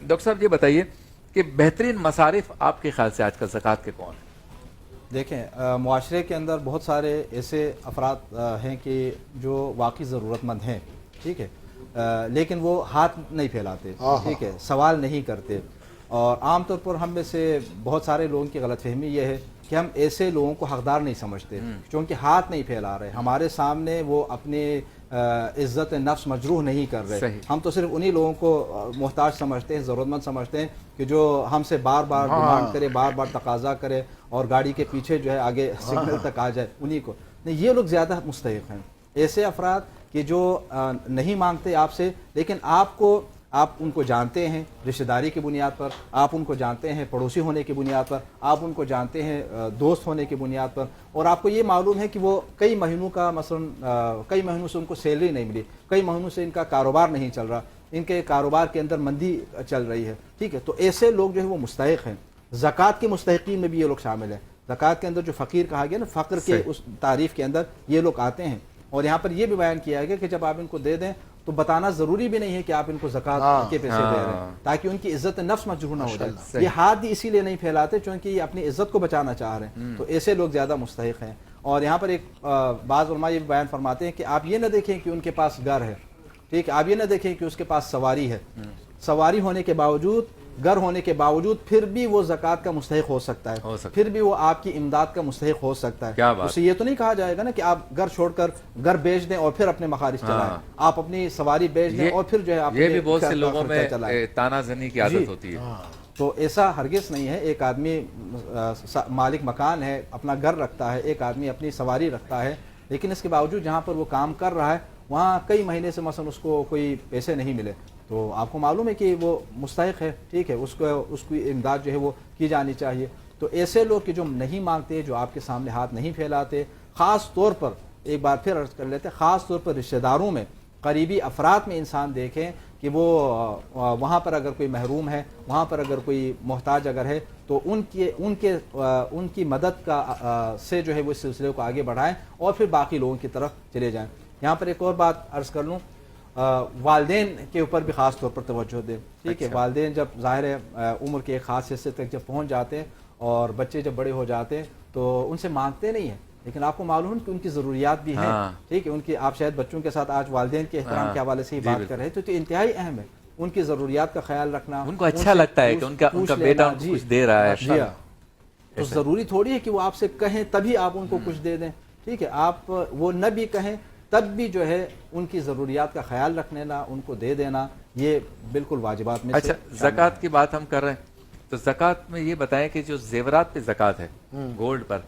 Doctor صاحب یہ بتائیے کہ بہترین مصارف آپ کے خیال سے آج کل زکوٰۃ کے کون ہیں؟ دیکھیں معاشرے کے اندر بہت سارے ایسے افراد ہیں کہ جو واقعی ضرورت مند ہیں، ٹھیک ہے، لیکن وہ ہاتھ نہیں پھیلاتے، ٹھیک ہے، سوال نہیں کرتے. اور عام طور پر ہم میں سے بہت سارے لوگوں کی غلط فہمی یہ ہے کہ ہم ایسے لوگوں کو حقدار نہیں سمجھتے کیونکہ ہاتھ نہیں پھیلا رہے، ہمارے سامنے وہ اپنی عزت نفس مجروح نہیں کر رہے. ہم تو صرف انہی لوگوں کو محتاج سمجھتے ہیں، ضرورت مند سمجھتے ہیں کہ جو ہم سے بار بار ڈیمانڈ کرے، بار بار تقاضا کرے اور گاڑی کے پیچھے جو ہے آگے سگنل تک آ جائے، انہی کو نہیں. یہ لوگ زیادہ مستحق ہیں، ایسے افراد کہ جو نہیں مانگتے آپ سے، لیکن آپ ان کو جانتے ہیں رشتہ داری کی بنیاد پر، آپ ان کو جانتے ہیں پڑوسی ہونے کی بنیاد پر، آپ ان کو جانتے ہیں دوست ہونے کی بنیاد پر، اور آپ کو یہ معلوم ہے کہ وہ کئی مہینوں کا مثلا کئی مہینوں سے ان کو سیلری نہیں ملی، کئی مہینوں سے ان کا کاروبار نہیں چل رہا، ان کے کاروبار کے اندر مندی چل رہی ہے، ٹھیک ہے. تو ایسے لوگ جو ہے وہ مستحق ہیں. زکوٰۃ کے مستحقین میں بھی یہ لوگ شامل ہیں. زکوٰۃ کے اندر جو فقیر کہا گیا نا، فقر کے اس تعریف کے اندر یہ لوگ آتے ہیں. اور یہاں پر یہ بھی بیان کیا گیا کہ جب آپ ان کو دے دیں تو بتانا ضروری بھی نہیں ہے کہ آپ ان کو زکوٰۃ کے پیسے دے رہے ہیں، تاکہ ان کی عزت نفس مجروح نہ ہو جائے. یہ ہاتھ بھی اسی لیے نہیں پھیلاتے چونکہ یہ اپنی عزت کو بچانا چاہ رہے ہیں. تو ایسے لوگ زیادہ مستحق ہیں. اور یہاں پر ایک بعض علماء یہ بیان فرماتے ہیں کہ آپ یہ نہ دیکھیں کہ ان کے پاس گھر ہے، ٹھیک ہے، آپ یہ نہ دیکھیں کہ اس کے پاس سواری ہے، سواری ہونے کے باوجود، گھر ہونے کے باوجود پھر بھی وہ زکوٰۃ کا مستحق ہو سکتا ہے، پھر بھی وہ آپ کی امداد کا مستحق ہو سکتا ہے. اس سے یہ تو نہیں کہا جائے گا نا کہ آپ گھر چھوڑ کر گھر بیچ دیں اور پھر اپنے مخارج چلائیں، آپ اپنی سواری بیچ دیں اور پھر جو ہے آپ یہ بھی بہت سے لوگوں میں طعنہ زنی کی عادت ہوتی ہے. تو ایسا ہرگز نہیں ہے. ایک آدمی مالک مکان ہے، اپنا گھر رکھتا ہے، ایک آدمی اپنی سواری رکھتا ہے، لیکن اس کے باوجود جہاں پر وہ کام کر رہا ہے وہاں کئی مہینے سے مثلا اس کو کوئی پیسے نہیں ملے، تو آپ کو معلوم ہے کہ وہ مستحق ہے، ٹھیک ہے، اس کی امداد جو ہے وہ کی جانی چاہیے. تو ایسے لوگ کہ جو نہیں مانگتے، جو آپ کے سامنے ہاتھ نہیں پھیلاتے، خاص طور پر ایک بار پھر عرض کر لیتے، خاص طور پر رشتہ داروں میں، قریبی افراد میں انسان دیکھیں کہ وہ وہاں پر اگر کوئی محروم ہے، وہاں پر اگر کوئی محتاج اگر ہے تو ان کی مدد کا سے جو ہے وہ اس سلسلے کو آگے بڑھائیں اور پھر باقی لوگوں کی طرف چلے جائیں. یہاں پر ایک اور بات عرض کر لوں، والدین کے اوپر بھی خاص طور پر توجہ دیں، ٹھیک ہے. والدین جب ظاہر ہے عمر کے ایک خاص حصے تک جب پہنچ جاتے ہیں اور بچے جب بڑے ہو جاتے ہیں تو ان سے مانگتے نہیں ہیں، لیکن آپ کو معلوم ہے کہ ان کی ضروریات بھی ہیں، ٹھیک ہے. ان کی آپ شاید بچوں کے ساتھ آج والدین کے احترام کے حوالے سے ہی بات کر رہے ہیں، تو انتہائی اہم ہے ان کی ضروریات کا خیال رکھنا. ان کو اچھا لگتا ہے کہ ان کا بیٹا ان کو کچھ دے رہا ہے، تو ضروری تھوڑی ہے کہ وہ آپ سے کہیں تبھی آپ ان کو کچھ دے دیں، ٹھیک ہے. آپ وہ نہ بھی کہیں تب بھی جو ہے ان کی ضروریات کا خیال رکھنے نا، ان کو دے دینا، یہ بالکل واجبات میں سے. اچھا، زکوٰۃ کی بات ہم کر رہے ہیں تو زکوٰۃ میں یہ بتائیں کہ جو زیورات پہ زکوٰۃ ہے، گولڈ پر،